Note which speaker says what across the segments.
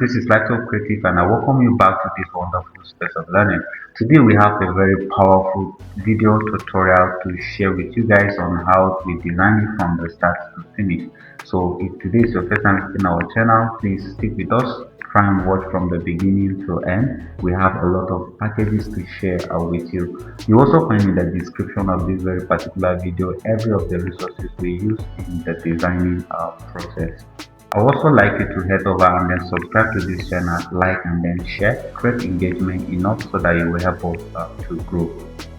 Speaker 1: this is Lighto Creative and I welcome you back to this wonderful space of learning. Today we have a very powerful video tutorial to share with you guys on how we design it from the start to finish. So if today is your first time visiting our channel, please stick with us. Try and watch from the beginning to end. We have a lot of packages to share with you. You also find in the description of this very particular video every of the resources we use in the designing process. I would also like you to head over and then subscribe to this channel, like and then share, create engagement enough so that you will help us to grow.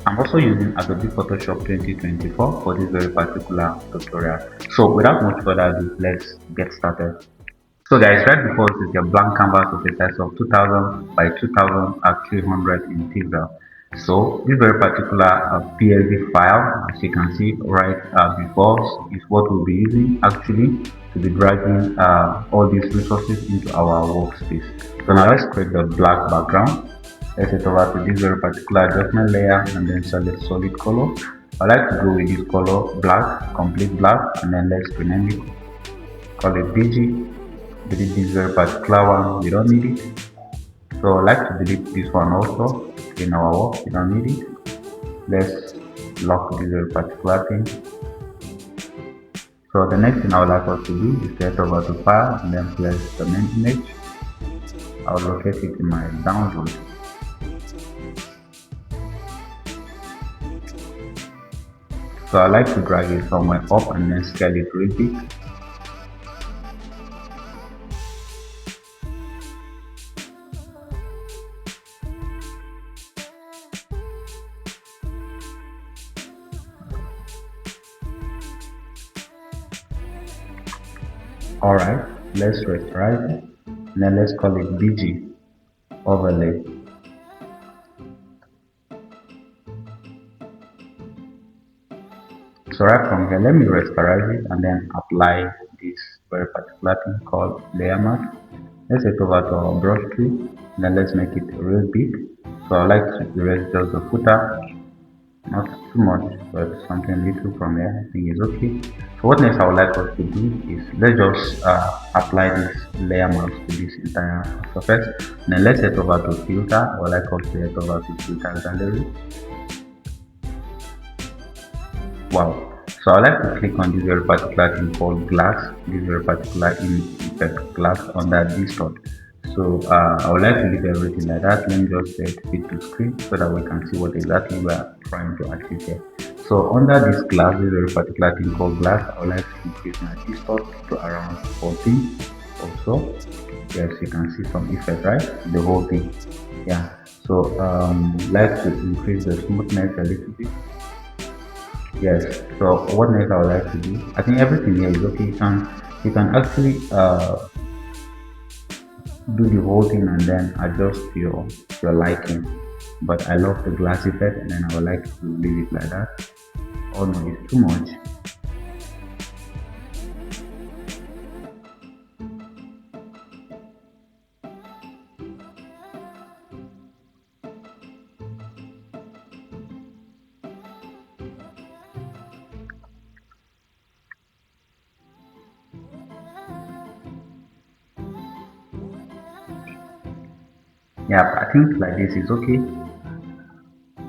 Speaker 1: I'm also using Adobe Photoshop 2024 for this very particular tutorial. So without much further ado, let's get started. So guys, right before us is a blank canvas of a size of 2000 by 2000 at 300 in pixel. So this very particular PLD file, as you can see right before us, is what we'll be using actually to be dragging all these resources into our workspace. So now let's create the black background. Let's head over to this very particular adjustment layer and then select solid color. I like to go with this color black, complete black, and then let's rename it. Call it BG. Delete this very particular one, we don't need it. So I like to delete this one also in our work, we don't need it. Let's lock this very particular thing. So the next thing I would like us to do is head over to file and then place the main image. I'll locate it in my download. So I like to drag it somewhere up and then scale it real big. Alright, let's rasterize it, and then let's call it BG overlay. So right from here, let me rasterize it and then apply this very particular thing called layer mask. Let's head over to our brush tool, and then let's make it real big. So I like to erase just the footer, not too much, but something little from here I think is okay. So what next I would like us to do is let's just apply this layer mask to this entire surface. And then let's head over to filter, or like also head over to filter gallery. Wow. So I like to click on this very particular thing called glass, this very particular effect glass under distort. So I would like to leave everything like that. Let me just set fit to screen so that we can see what exactly we are trying to achieve here. So under this glass, this very particular thing called glass, I would like to increase my distort to around 14 or so. Yes, you can see some effect, right? The whole thing. Yeah. So like to increase the smoothness a little bit. Yes. So what next I would like to do? I think everything here is okay. You can actually do the whole thing and then adjust your liking, but I love the glass effect and then I would like to leave it like that. Oh no, it's too much. Yeah, I think like this is okay.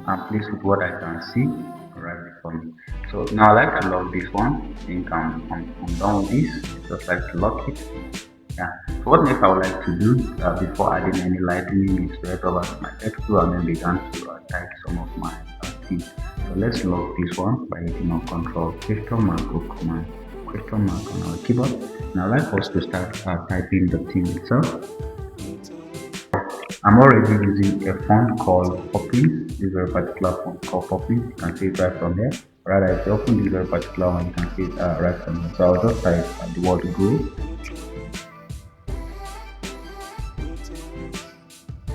Speaker 1: I'm pleased with what I can see right before me. So now I like to lock this one. I think I'm done with this. Just like to lock it. Yeah. So what next I would like to do before adding any lightning is to head over to my text tool and then begin to type some of my things. So let's lock this one by hitting on Control question mark or Command question mark on our keyboard. Now I'd like us to start typing the theme itself. I'm already using a font called Poppy. This is a particular font called Poppy. You can see it right from here. Right, if you open this very particular one, you can see it right from here. So I'll just type the word grow.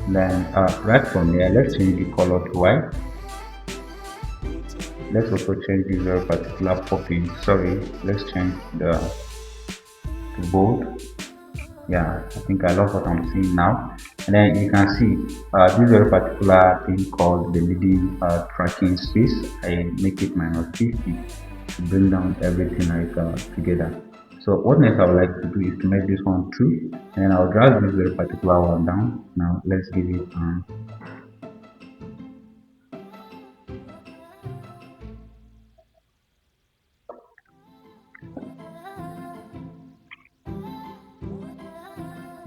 Speaker 1: Then right from here, let's change the color to white. Let's also change this very particular Poppy. Sorry, let's change the to bold. Yeah, I think I love what I'm seeing now. And then you can see this very particular thing called the leading tracking space. I make it -50 to bring down everything like together. So what next I would like to do is to make this one true, and I'll drag this very particular one down. Now let's give it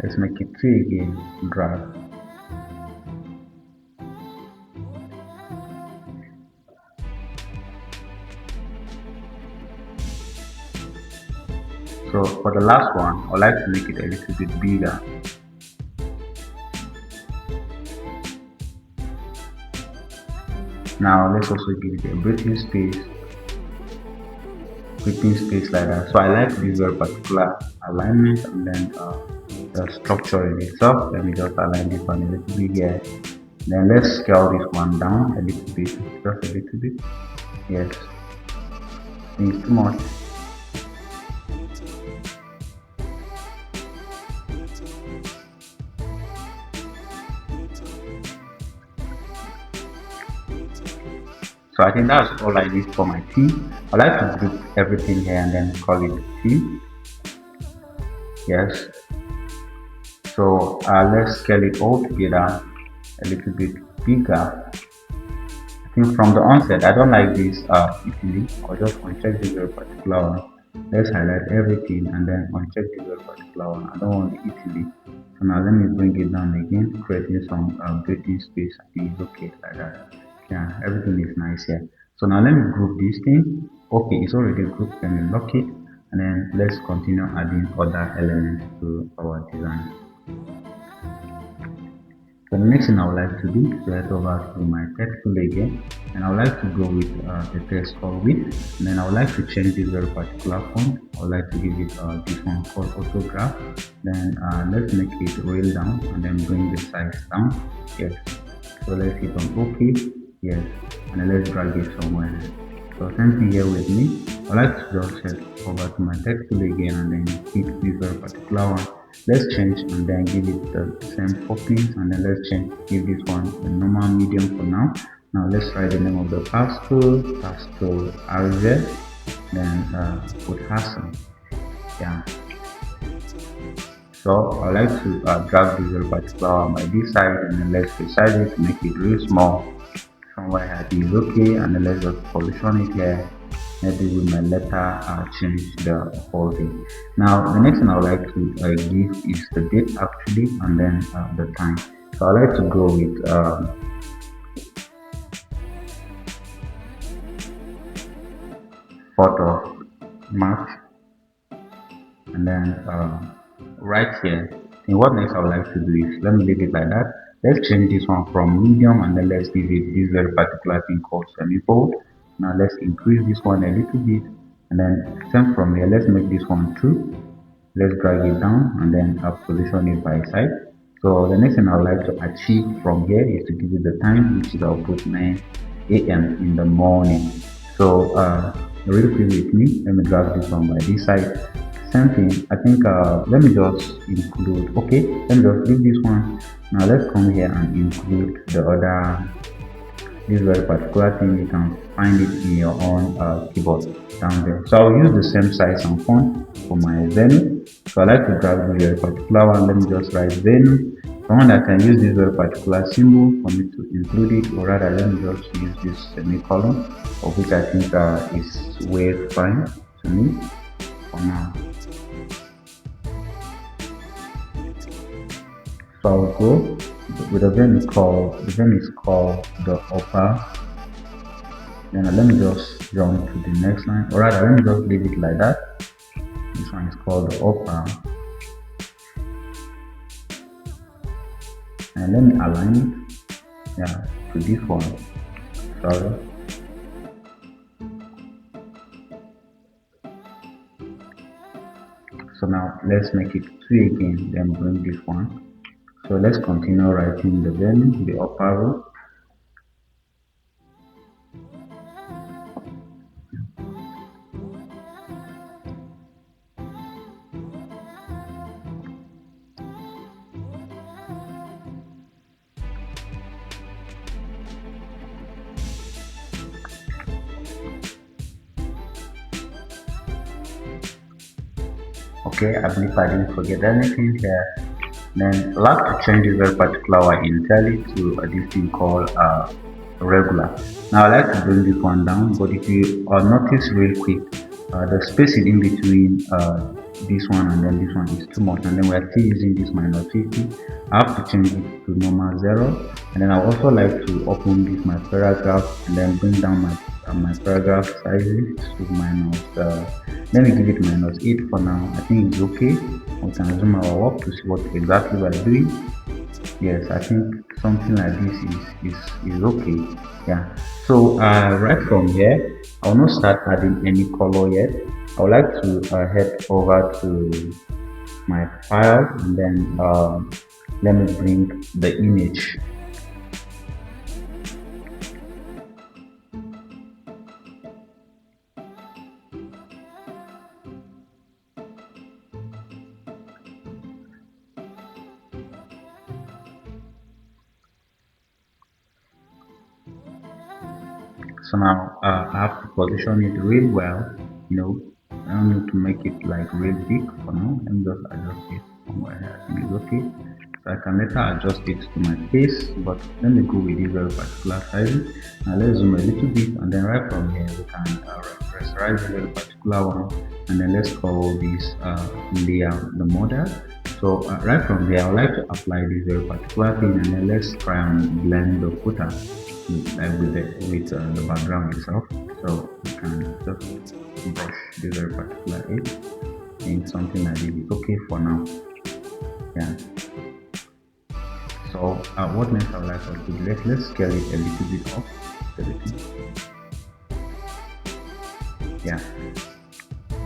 Speaker 1: let's make it 3 again, drag. So for the last one, I'd like to make it a little bit bigger. Now let's also give it a breathing space like that. So I like this very particular alignment, and then the structure in itself. Let me just align this one a little bit here. Then let's scale this one down a little bit, just a little bit. Yes, it's too much. So I think that's all I need for my team. I like to group everything here and then call it team. Yes. So let's scale it all together a little bit bigger. I think from the onset, I don't like this easily. I'll just uncheck this very particular one. Let's highlight everything and then uncheck this very particular one. I don't want it easily. So now let me bring it down again, creating some breathing space. I think it's okay like that. Yeah, everything is nice here. So now let me group this thing. Okay, it's already grouped. Let me lock it, and then let's continue adding other elements to our design. So the next thing I would like to do is to head over to my text tool again, and I would like to go with the text called width, and then I would like to change this very particular font. I would like to give it this one called autograph. Then let's make it rail down and then bring the size down. Yes. So let's hit on OK. Yes, and then let's drag it somewhere. So same thing here with me. I like to just head over to my text tool again and then hit this very particular one. Let's change and then give it the same 4 pins, and then let's change, give this one a normal medium for now. Now let's write the name of the pastel RZ, then put Hassan. Yeah. So I like to drag this very particular one by this side, and then let's resize it to make it really small. Somewhere happy is okay, and then let's just position it here. Maybe with my letter change the whole thing. Now the next thing I would like to give is the date actually, and then the time. So I like to go with photo March, and then right here. And what next I would like to do is, let me leave it like that. Let's change this one from medium, and then let's give it this very particular thing called semi-bold. Now let's increase this one a little bit, and then same from here, let's make this one true. Let's drag it down and then position it by side. So the next thing I would like to achieve from here is to give it the time, which is I'll put 9 a.m. in the morning. So really please with me. Let me drag this one by this side. Same thing. I think let me just include. Okay, let me just leave this one. Now let's come here and include the other, this very particular thing. You can find it in your own keyboard down there. So I'll use the same size and font for my venue. So I like to grab the very particular one. Let me just write venue. Someone that can use this very particular symbol for me to include it, or rather let me just use this semicolon, of which I think is way fine to me for now. So I'll go with the venue is called the upper. Then let me just jump to the next line, or rather let me just leave it like that. This one is called the upper, and let me align it, yeah, to this one. Sorry. So now let's make it 3 again, then bring this one. So let's continue writing the venue, the upper row. Okay, I believe I didn't forget anything here. Then I like to change this very particular one entirely to this thing called regular. Now I like to bring this one down, but if you notice real quick, the spacing in between this one and then this one is too much, and then we are still using this minus 50. I have to change it to normal 0, and then I also like to open this my paragraph and then bring down my paragraph sizes to minus let me give it minus 8 for now. I think it's okay. We can zoom our work to see what exactly we're doing. Yes, I think something like this is okay. Yeah, so right from here, I will not start adding any color yet. I would like to head over to my file and then let me bring the image. So now I have to position it real well. I don't need to make it like real big for now. Let me just adjust it somewhere here. I think it's okay. So I can later adjust it to my face, but let me go with this very particular size. Now let's zoom a little bit, and then right from here we can rasterize this very particular one, and then let's call this layer the model. So right from there, I would like to apply this very particular thing, and then let's try and blend the footer with the background itself. So you can just brush this very particular edge in something like this. It's okay for now. Yeah. So what next I would like us to do? Let's scale it a little bit up. Yeah.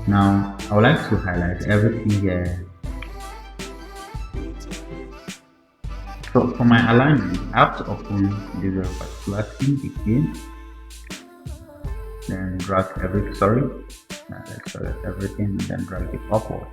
Speaker 1: Now I would like to highlight everything here. So for my alignment, I have to open this very particular thing again. Then drag everything. Let's select everything and then drag it upward.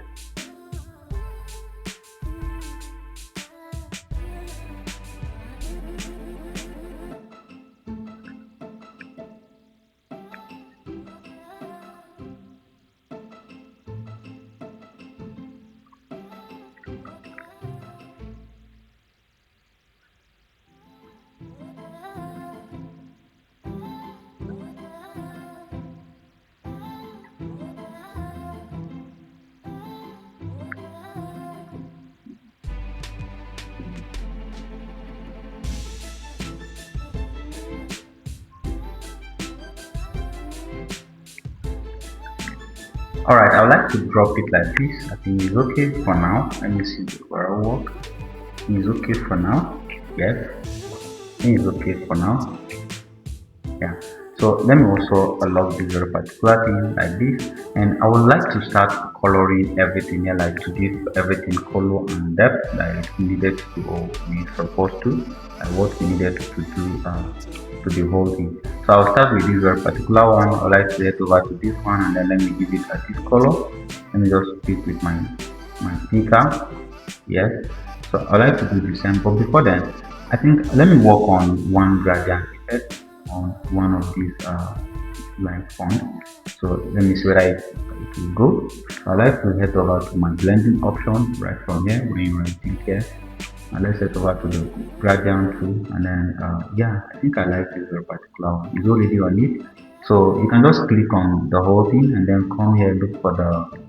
Speaker 1: Alright, I would like to drop it like this. I think it's okay for now. Let me see the overall work. It's okay for now. Yes. I think it's okay for now. Yeah. So let me also unlock this very particular thing like this. And I would like to start coloring everything here, like to give everything color and depth that is needed to or we supposed to, and what we needed to do to the whole thing. So I'll start with this very particular one. I would like to head over to this one and then let me give it a this color. Let me just pick with my picker. Yes. So I would like to do the same, but before then, I think let me work on one gradient effect on one of these line fonts. So let me see whether it will go. So I like to head over to my blending option right from here when you right click here. And let's head over to the gradient tool, and then yeah, I think I like this very particular one. It's already on it. So you can just click on the whole thing and then come here, look for the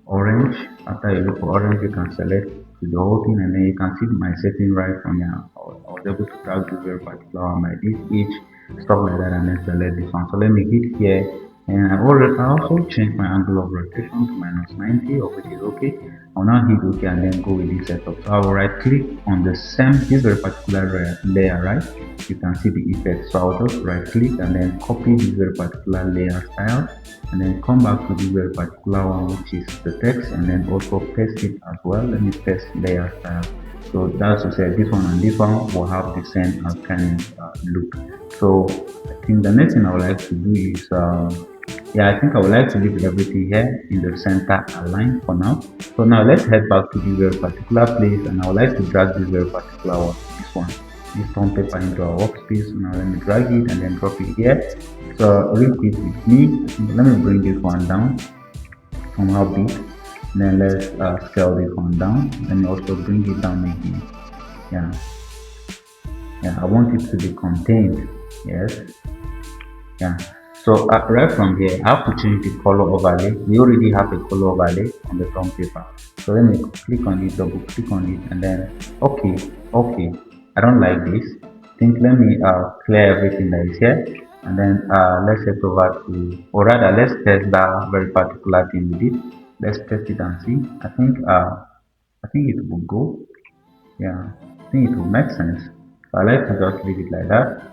Speaker 1: orange. After you look for orange, you can select to the whole thing, and then you can see my setting right from here. I was able to tag this very particular one like this each stuff like that, and then select this one. So let me hit here, and I also change my angle of rotation to -90, of which is okay. I'll now hit OK and then go with this setup. So I will right click on the same this very particular layer, right? You can see the effect. So I'll just right click and then copy this very particular layer style, and then come back to this very particular one, which is the text, and then also paste it as well. Let me paste layer style. So that's to say this one and this one will have the same kind of look. So I think the next thing I would like to do is yeah, I think I would like to leave everything here in the center aligned for now. So now let's head back to this very particular place, and I would like to drag this very particular one, this stone paper into our workspace. Now let me drag it and then drop it here. So real quick with me, let me bring this one down somehow big. Then let's scale this one down. Let me also bring it down again. Yeah, yeah, I want it to be contained. Yes, yeah. So right from here, I have to change the color overlay. We already have a color overlay on the front paper. So let me click on it, double click on it, and then okay, okay. I don't like this. Think let me clear everything that is here, and then let's head over to, or rather, let's test that very particular thing we did. Let's test it and see. I think it will go. Yeah, I think it will make sense. So I like to just leave it like that.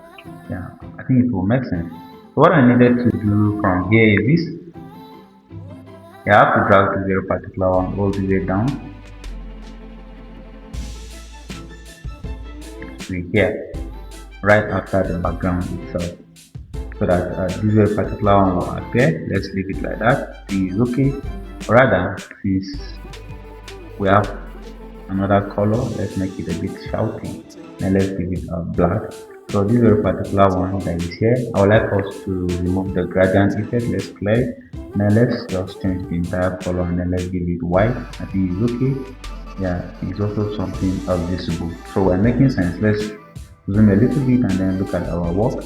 Speaker 1: Yeah, I think it will make sense. So what I needed to do from here is this. Yeah, I have to drag this very particular one all the way down to here, right after the background itself. So that this very particular one will appear. Let's leave it like that. This is okay. Or rather, since we have another color, let's make it a bit shouty, and let's give it a black. So this very particular one that is here, I would like us to remove the gradient effect. Let's clear it. Now let's just change the entire color and then let's give it white. I think it's okay. Yeah, it's also something visible. So we're making sense. Let's zoom a little bit and then look at our work.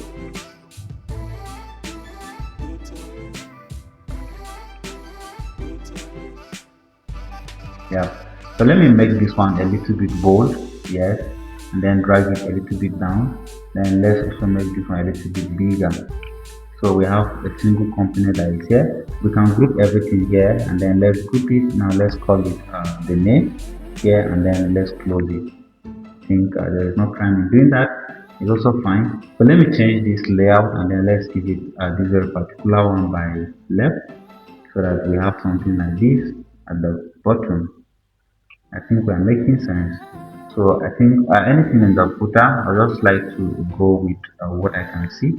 Speaker 1: Yeah, so let me make this one a little bit bold. Yes, and then drag it a little bit down. Then let's also make this one a little bit bigger. So we have a single component that is here. We can group everything here and then let's group it. Now let's call it the name here and then let's close it. I think there is no crime in doing that. It's also fine. But let me change this layout and then let's give it this very particular one by left so that we have something like this at the bottom. I think we are making sense. So I think anything in the footer, I just like to go with what I can see.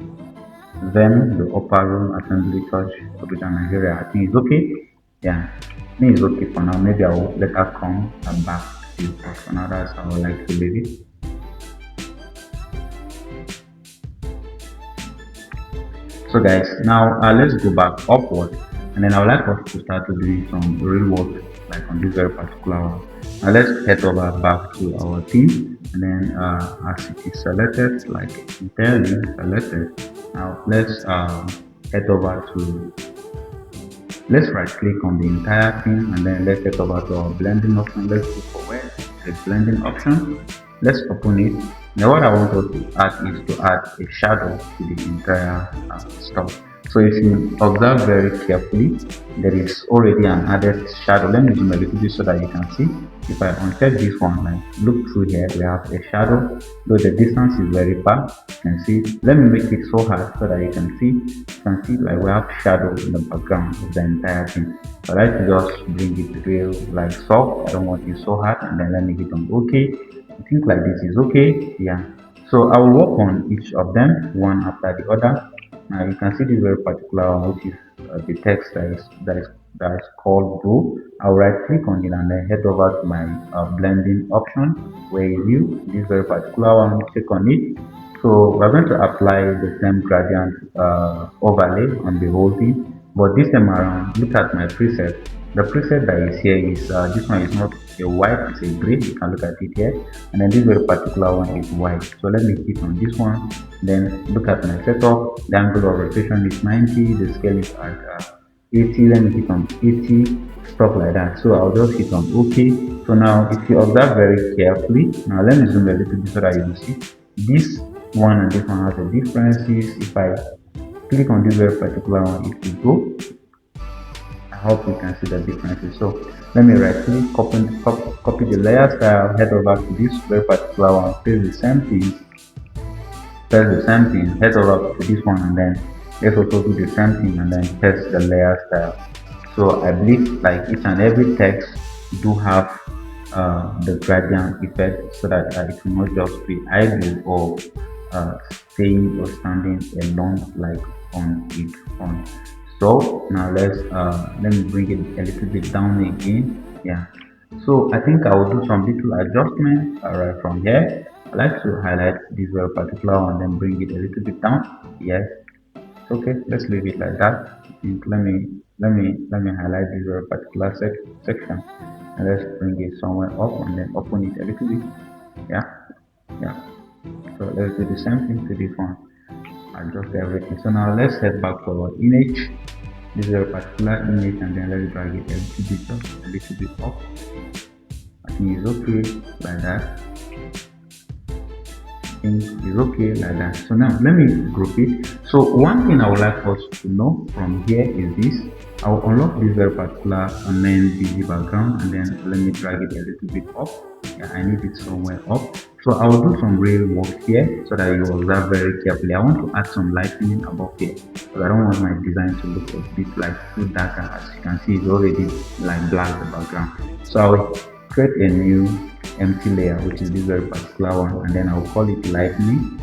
Speaker 1: Then the upper room assembly touch Abuja Nigeria. I think it's okay. Yeah, I think it's okay for now. Maybe I will later come and back to it. But for now, that's how I like to leave it. So guys, now let's go back upward, and then I would like us to start to do some real work, like on this very particular one. Now let's head over back to our theme, and then as it is selected, like entirely selected. Now let's head over to, let's right click on the entire thing, and then let's head over to our blending option. Let's go for where the blending option. Let's open it. Now what I want us to add is to add a shadow to the entire stuff. So if you observe very carefully, there is already an added shadow. Let me zoom a little bit so that you can see. If I uncheck this one, like look through here, we have a shadow. Though the distance is very far, you can see. Let me make it so hard so that you can see. You can see like we have shadow in the background of the entire thing. So I like to just bring it real like soft. I don't want it so hard, and then let me hit on OK. I think like this is okay. Yeah. So I will work on each of them one after the other. Now you can see this very particular one, which is the text that is called blue. I'll right click on it and then head over to my blending option where you view this very particular one. Click on it. So we're going to apply the same gradient overlay on the whole thing, but this time around, look at my preset. The preset that is here is this one is not a white, it's a gray. You can look at it here, and then this very particular one is white. So let me click on this one, then look at my setup. The angle of rotation is 90, the scale is at 80. Let me click on 80, stuff like that. So I'll just hit on OK. So now if you observe very carefully, now let me zoom a little bit so that you can see this one and this one has the differences. If I click on this very particular one, it will go. I hope you can see the differences. So let me right click, copy the layer style, head over to this very particular one, paste the same thing, head over to this one, and then let's also do the same thing and then paste the layer style. So I believe like each and every text do have the gradient effect so that it will not just be idle or staying or standing alone like on its own. So now let me bring it a little bit down again. Yeah, so I think I will do some little adjustments right from here. I like to highlight this very particular one, then bring it a little bit down. Yes, okay, let's leave it like that. I think let me let me highlight this very particular section, and let's bring it somewhere up and then open it a little bit. Yeah, yeah. So let's do the same thing to this one. Adjust everything. So now let's head back to our image. This is a particular image, and then let's drag it a little bit up, a little bit up. I think it's okay like that. Things is okay like that. So now let me group it. So one thing I would like us to know from here is this. I will unlock this very particular main busy background, and then let me drag it a little bit up. Yeah, I need it somewhere up. So I will do some real work here so that you observe very carefully. I want to add some lighting above here because I don't want my design to look a bit like too darker. As you can see, it's already like black the background. So I will create a new empty layer, which is this very particular one, and then I'll call it lightning.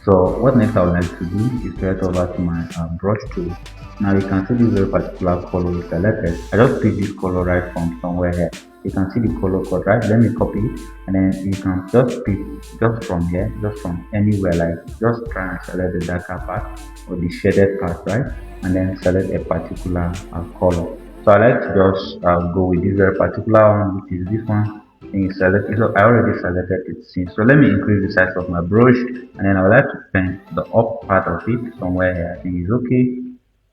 Speaker 1: So what next I would like to do is to head over to my brush tool. Now you can see this very particular color is selected. I just pick this color right from somewhere here. You can see the color code, right? Let me copy it, and then you can just pick just from here, just from anywhere, like just try and select the darker part or the shaded part, right? And then select a particular color. So I like to just go with this very particular one, which is this one. And select it. So I already selected it since. So let me increase the size of my brush, and then I would like to paint the up part of it somewhere here. I think it's okay.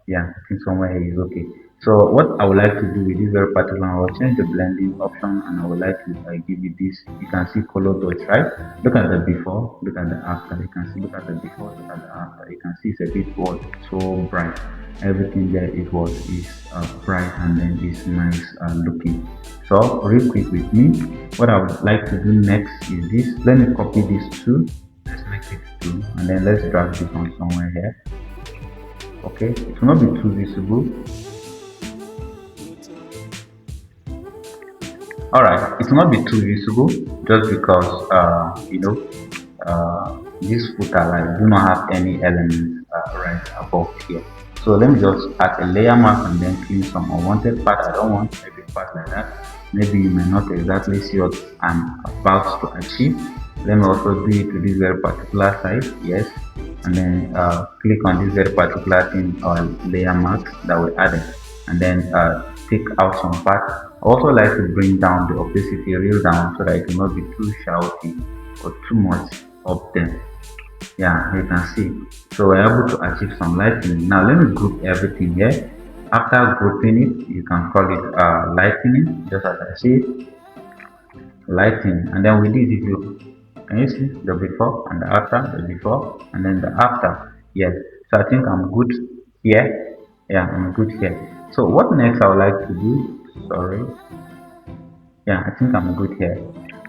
Speaker 1: Yeah, I think somewhere here is okay. So what I would like to do with this very particular, I will change the blending option, and I would like to give it this. You can see color dots, right? Look at the before, look at the after. You can see, look at the before, look at the after. You can see it's a bit what so bright. Everything there is what is bright, and then it's nice looking. So real quick with me, what I would like to do next is this. Let me copy this two. Let's make it two, and then let's drag this one somewhere here. Okay, it will not be too visible. Alright, it will not be too visible just because this footer like do not have any elements right above here. So let me just add a layer mask and then clean some unwanted part. I don't want maybe part like that. Maybe you may not exactly see what I'm about to achieve. Let me also do it to this very particular size, yes, and then click on this very particular thing or layer mask that we added, and then take out some part. I also like to bring down the opacity real down so that it will not be too shouty or too much up there. Yeah, you can see. So we're able to achieve some lightening. Now let me group everything here. After grouping it, you can call it lightening, just as I see lighting. And then with this, if you can you see the before and the after, the before and then the after. Yes. So I think I'm good here. Yeah, I'm good here. So what next I would like to do? Sorry. Yeah, I think I'm good here.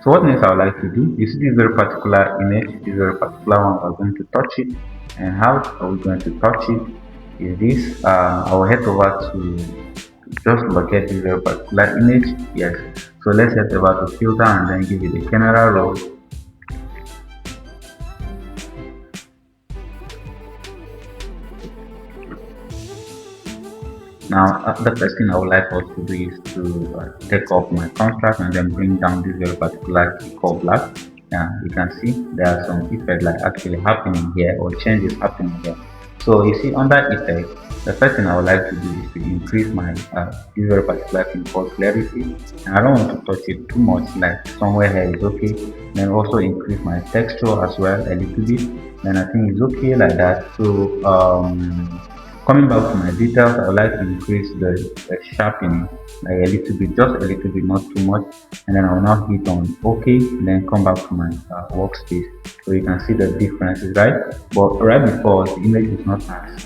Speaker 1: So what next I would like to do? You see this very particular image, this very particular one, we're going to touch it. And how are we going to touch it? Is this I will head over to just locate this very particular image. Yes. So let's head over to filter and then give it a camera roll. Now, the first thing I would like us to do is to take off my contrast and then bring down this very particular key called black. You can see there are some effects like actually happening here or changes happening here. So you see under effect, the first thing I would like to do is to increase my this very particular thing called clarity. And I don't want to touch it too much, like somewhere here is okay. Then also increase my texture as well a little bit. Then I think it's okay like that. So coming back to my details, I would like to increase the sharpening like a little bit, just a little bit, not too much. And then I will now hit on OK, and then come back to my workspace. So you can see the differences, right? But right before, the image is not as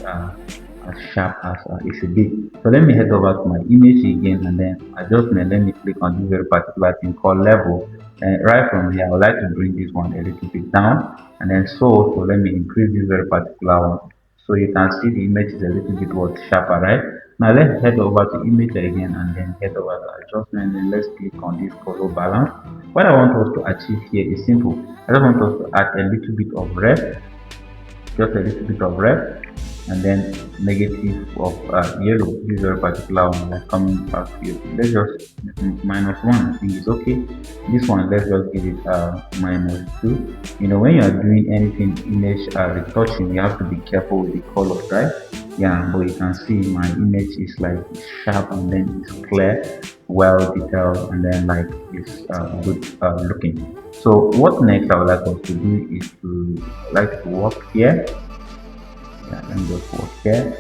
Speaker 1: sharp as it should be. So let me head over to my image again, and then adjustment. Let me click on this very particular thing called level. And right from here, I would like to bring this one a little bit down, and then so let me increase this very particular one. So you can see the image is a little bit what sharper, right? Now let's head over to image again and then head over to adjustment, and let's click on this color balance. What I want us to achieve here is simple. I just want us to add a little bit of red, just a little bit of red, and then negative of yellow. This is very particular one, like coming back to you. Let's just -1. I think it's okay. This one, let's just give it -2. You know, when you are doing anything image retouching, you have to be careful with the colors, right? Yeah, but you can see my image is like sharp and then it's clear, well detailed, and then like it's good looking. So what next I would like us to do is to like to work here. Yeah, let me just work here.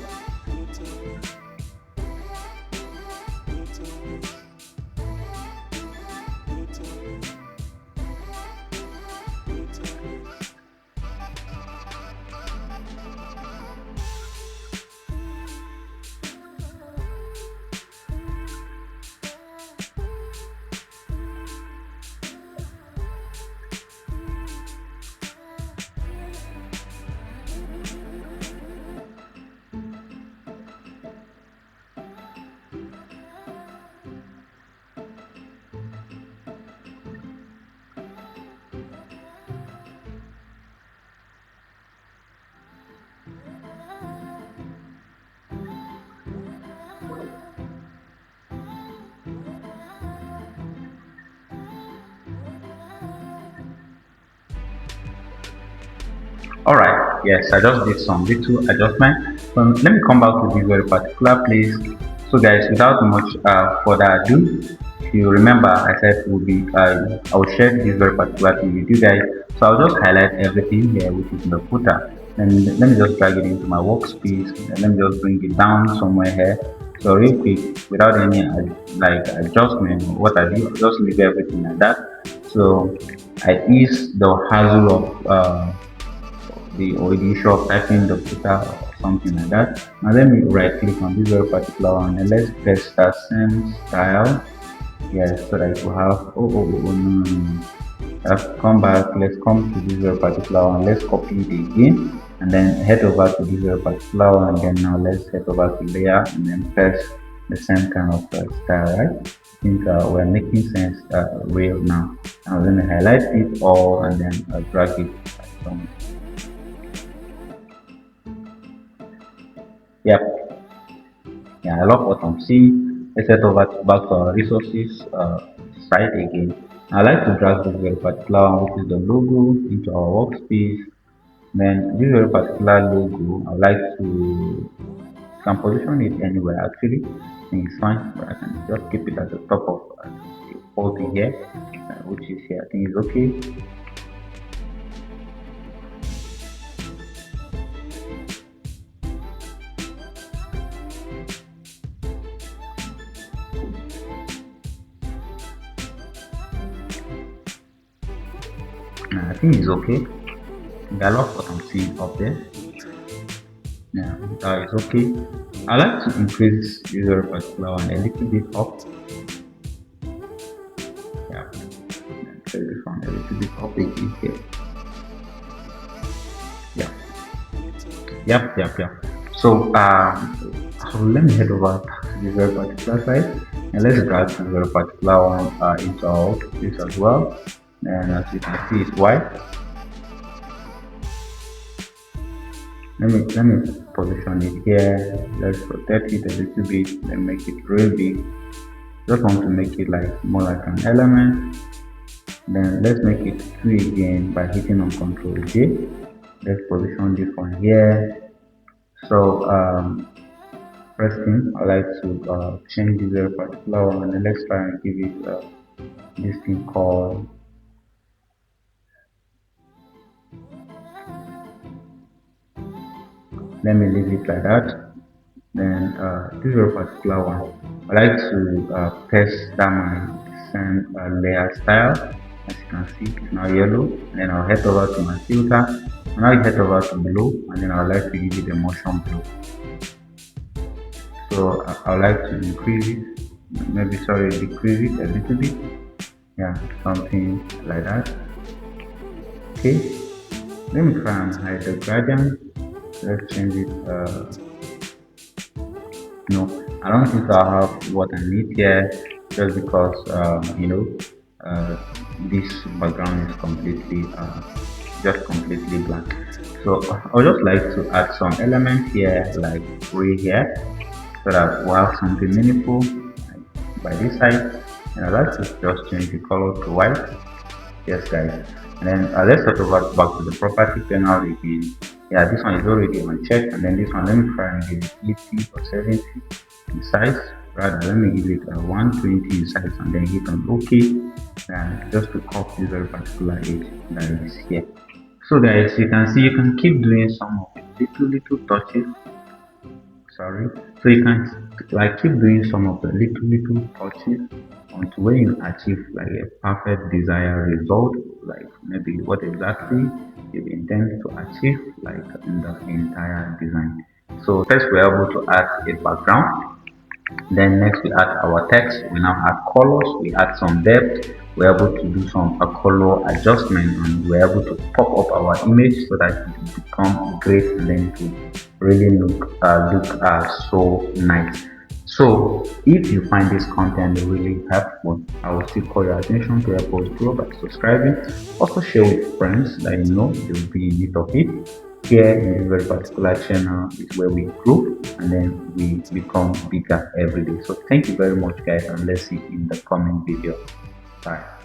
Speaker 1: All right. Yes, I just did some little adjustment. Let me come back to this very particular place. So, guys, without much further ado, if you remember, I said will be I will share this very particular thing with you guys. So I'll just highlight everything here, which is in the footer. And let me just drag it into my workspace. And let me just bring it down somewhere here. So real quick, without any like adjustment, what I do, just leave everything like that. So I ease the hassle of the issue of typing the footer or something like that. Now let me right click on this very particular one and let's paste that same style. Yes, so that you have no. Let's come back, let's come to this very particular one, let's copy it again and then head over to this very particular one, and then now let's head over to layer and then paste the same kind of style, right? I think we're making sense real now. Now let me highlight it all and then drag it somewhere. Yep. Yeah, I love what I'm seeing. Let's head over to back to our resources site again. I like to drag this very particular one, which is the logo, into our workspace. Then this very particular logo, I like to can position it anywhere actually. I think it's fine, but I can just keep it at the top of the whole thing here, which is here. I think it's okay. I think it's okay. I love what I'm seeing up there. Yeah, it's okay. I like to increase this very particular one a little bit up. Yeah, increase this one a little bit up again here. Yeah, yep. So let me head over to this very particular side and let's drag this very particular one into our office as well. And as you can see, it's white. Let me position it here. Let's rotate it a little bit and make it real big. Just want to make it like more like an element. Then let's make it 2 again by hitting on Ctrl J. Let's position this one here. So first thing I like to change this very particular one, and let's try and give it this thing called let me leave it like that. Then this very particular one I like to paste down my same layer style. As you can see, it's now yellow. And then I'll head over to my filter. And now I head over to blue, and then I would like to give it a motion blue. So I would like to increase it, maybe sorry, decrease it a little bit. Yeah, something like that. Okay, let me try and hide the gradient. Let's change it. No, I don't think I have what I need here, just because this background is completely just completely blank. So I would just like to add some elements here, like gray here, so that we'll have something meaningful by this side. And I'd like to just change the color to white. Yes, guys. And then let's talk about back to the property panel again. Yeah, this one is already on check, and then this one, let me try and give it 80 or 70 in size. Rather, let me give it 120 in size, and then hit on OK, and just to copy this very particular edge that is here. So, guys, you can see you can keep doing some of the little touches. Sorry, so you can like keep doing some of the little touches until when you achieve like a perfect desired result, like maybe what exactly you intend to achieve like in the entire design. So first we're able to add a background, then next we add our text, we now add colors, we add some depth, we're able to do some color adjustment, and we're able to pop up our image so that it will become great and then to really look so nice. So if you find this content really helpful, I will still call your attention to help us grow by subscribing. Also share with friends that you know they will be in need of it. Here in this very particular channel is where we grow and then we become bigger every day. So thank you very much guys, and let's see in the coming video. Bye.